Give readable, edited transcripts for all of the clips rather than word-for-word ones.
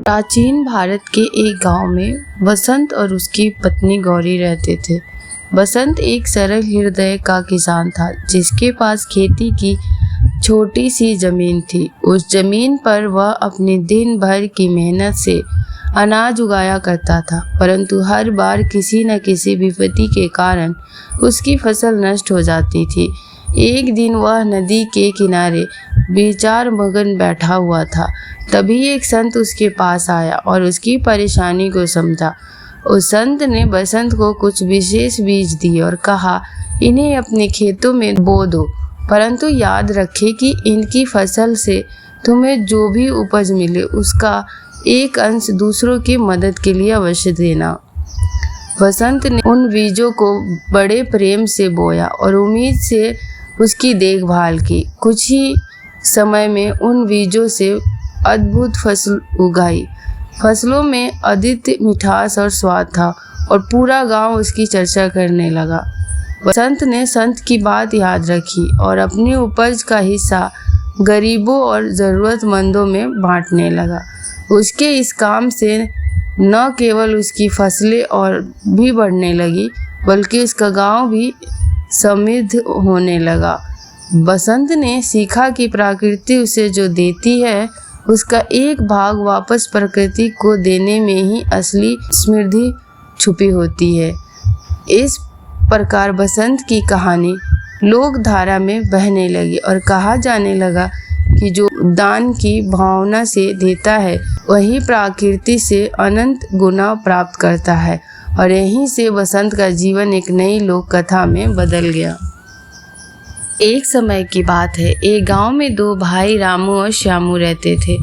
प्राचीन भारत के एक गांव में बसंत और उसकी पत्नी गौरी रहते थे। बसंत एक सरल हृदय का किसान था जिसके पास खेती की छोटी सी जमीन थी। उस जमीन पर वह अपने दिन भर की मेहनत से अनाज उगाया करता था, परंतु हर बार किसी न किसी विपत्ति के कारण उसकी फसल नष्ट हो जाती थी। एक दिन वह नदी के किनारे विचार मगन बैठा हुआ था। तभी एक संत उसके पास आया और उसकी परेशानी को समझा। उस संत ने बसंत को कुछ विशेष बीज दिए और कहा, इन्हें अपने खेतों में बो दो, परंतु याद रखें कि इनकी फसल से तुम्हें जो भी उपज मिले उसका एक अंश दूसरों की मदद के लिए अवश्य देना। बसंत ने उन बीजों को बड़े प्रेम से बोया और उम्मीद से उसकी देखभाल की। कुछ ही समय में उन बीजों से अद्भुत फसल उगाई। फसलों में अद्वितीय मिठास और स्वाद था और पूरा गांव उसकी चर्चा करने लगा। बसंत ने संत की बात याद रखी और अपनी उपज का हिस्सा गरीबों और ज़रूरतमंदों में बांटने लगा। उसके इस काम से न केवल उसकी फसलें और भी बढ़ने लगी, बल्कि उसका गांव भी समृद्ध होने लगा। बसंत ने सीखा कि प्रकृति उसे जो देती है उसका एक भाग वापस प्रकृति को देने में ही असली समृद्धि छुपी होती है। इस प्रकार बसंत की कहानी लोक धारा में बहने लगी और कहा जाने लगा कि जो दान की भावना से देता है वही प्रकृति से अनंत गुना प्राप्त करता है। और यहीं से बसंत का जीवन एक नई लोक कथा में बदल गया। एक समय की बात है, एक गांव में दो भाई रामू और श्यामू रहते थे।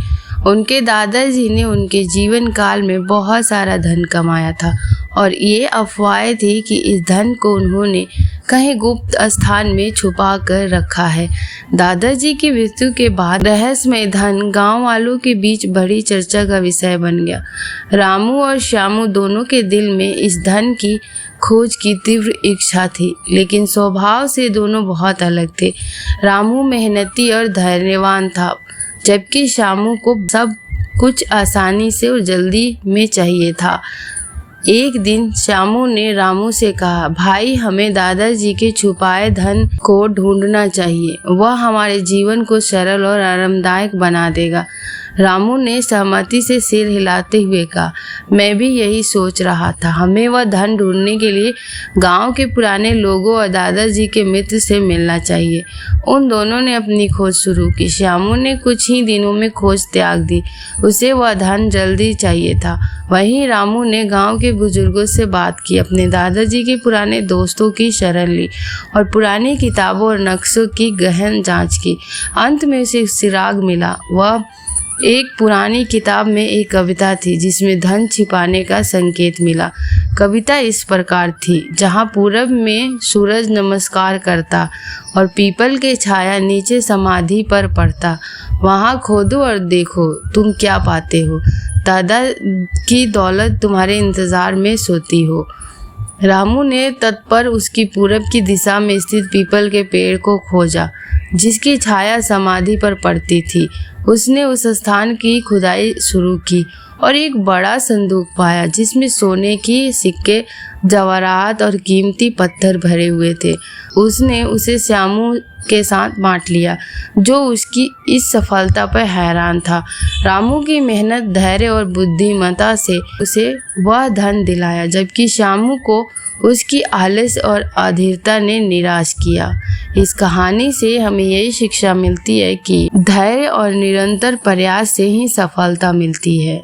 उनके दादाजी ने उनके जीवन काल में बहुत सारा धन कमाया था और ये अफवाहें थी कि इस धन को उन्होंने कहीं गुप्त स्थान में छुपा कर रखा है। दादाजी की मृत्यु के बाद रहस्यमय धन गांव वालों के बीच बड़ी चर्चा का विषय बन गया। रामू और श्यामू दोनों के दिल में इस धन की खोज की तीव्र इच्छा थी, लेकिन स्वभाव से दोनों बहुत अलग थे। रामू मेहनती और धैर्यवान था, जबकि श्यामू को सब कुछ आसानी से और जल्दी में चाहिए था। एक दिन श्यामू ने रामू से कहा, भाई हमें दादाजी के छुपाए धन को ढूंढना चाहिए, वह हमारे जीवन को सरल और आरामदायक बना देगा। रामू ने सहमति से सिर हिलाते हुए कहा, मैं भी यही सोच रहा था। हमें वह धन ढूंढने के लिए गांव के पुराने लोगों और दादाजी के मित्र से मिलना चाहिए। उन दोनों ने अपनी खोज शुरू की। श्यामू ने कुछ ही दिनों में खोज त्याग दी, उसे वह धन जल्दी चाहिए था। वहीं रामू ने गांव के बुजुर्गों से बात की, अपने दादाजी के पुराने दोस्तों की शरण ली और पुरानी किताबों और नक्शों की गहन जांच की। अंत में उसे चिराग मिला। वह एक पुरानी किताब में एक कविता थी जिसमें धन छिपाने का संकेत मिला। कविता इस प्रकार थी, जहाँ पूरब में सूरज नमस्कार करता और पीपल के छाया नीचे समाधि पर पड़ता, वहाँ खोदो और देखो तुम क्या पाते हो। दादा की दौलत तुम्हारे इंतजार में सोती हो। रामू ने तत्पर उसकी पूरब की दिशा में स्थित पीपल के पेड़ को खोजा जिसकी छाया समाधि पर पड़ती थी। उसने उस स्थान की खुदाई शुरू की और एक बड़ा संदूक पाया जिसमें सोने की सिक्के, जवाहरात और कीमती पत्थर भरे हुए थे। उसने उसे श्यामू के साथ बांट लिया, जो उसकी इस सफलता पर हैरान था। रामू की मेहनत, धैर्य और बुद्धिमत्ता से उसे वह धन दिलाया, जबकि श्यामू को उसकी आलस और अधीरता ने निराश किया। इस कहानी से हमें यही शिक्षा मिलती है कि धैर्य और निरंतर प्रयास से ही सफलता मिलती है।